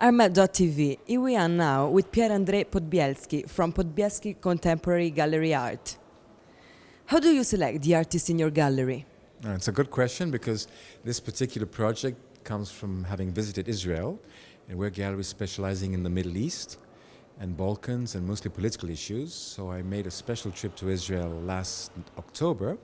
Arma.tv. Here we are now with Pierre Podbielski from Podbielski Contemporary Gallery Art. How do you select the artists in your gallery? It's a good question because this particular project comes from having visited Israel, and we're a gallery specializing in the Middle East and Balkans and mostly political issues. So I made a special trip to Israel last October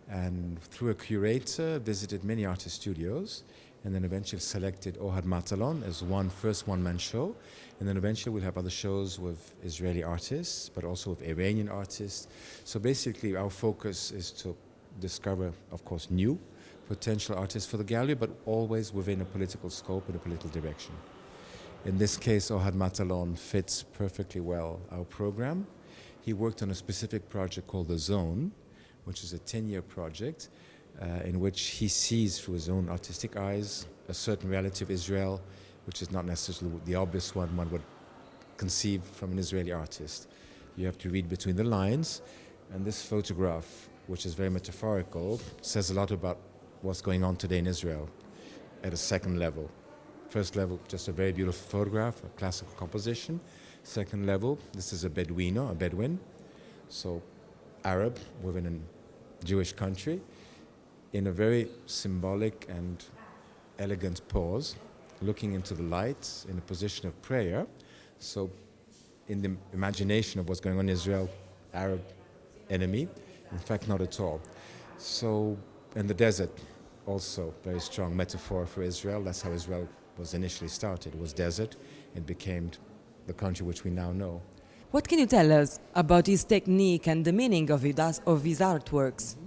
and through a curator visited many artist studios and then eventually selected Ohad Matalon as first one-man show. And then eventually we'll have other shows with Israeli artists, but also with Iranian artists. So basically our focus is to discover, of course, new potential artists for the gallery, but always within a political scope and a political direction. In this case, Ohad Matalon fits perfectly well our program. He worked on a specific project called The Zone, which is a 10-year project in which he sees through his own artistic eyes a certain reality of Israel, which is not necessarily the obvious one would conceive from an Israeli artist. You have to read between the lines, and this photograph, which is very metaphorical, says a lot about what's going on today in Israel at a second level. First level, just a very beautiful photograph, a classical composition. Second level, this is a Bedouin, so Arab within a Jewish country, in a very symbolic and elegant pose, looking into the light in a position of prayer. So in the imagination of what's going on in Israel, Arab enemy, in fact not at all. So, and the desert, also very strong metaphor for Israel. That's how Israel was initially started. It was desert and became the country which we now know. What can you tell us about his technique and the meaning of his artworks?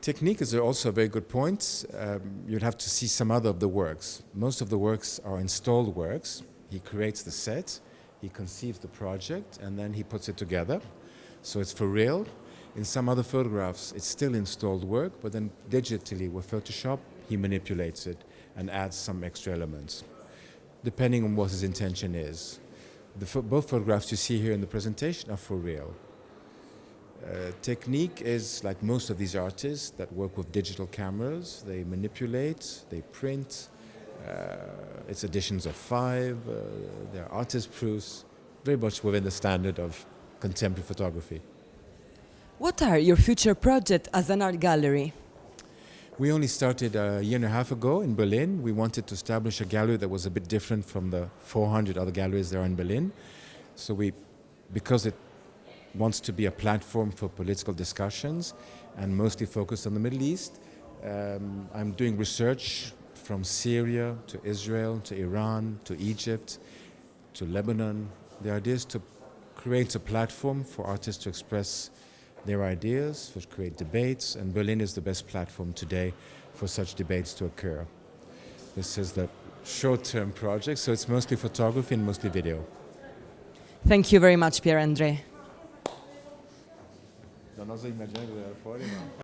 Technique is also a very good point. You'd have to see some other of the works. Most of the works are installed works. He creates the set, he conceives the project, and then he puts it together. So it's for real. In some other photographs, it's still installed work, but then digitally with Photoshop, he manipulates it and adds some extra elements, depending on what his intention is. Both photographs you see here in the presentation are for real. Technique is like most of these artists that work with digital cameras. They manipulate, they print. It's editions of 5. They're artist proofs, very much within the standard of contemporary photography. What are your future projects as an art gallery? We only started a year and a half ago in Berlin. We wanted to establish a gallery that was a bit different from the 400 other galleries there are in Berlin. So because it wants to be a platform for political discussions and mostly focused on the Middle East, I'm doing research from Syria to Israel to Iran to Egypt to Lebanon. The idea is to create a platform for artists to express their ideas, to create debates, and Berlin is the best platform today for such debates to occur. This is the short-term project, so it's mostly photography and mostly video. Thank you very much, Pierre. Non oso immaginare cosa era fuori, ma...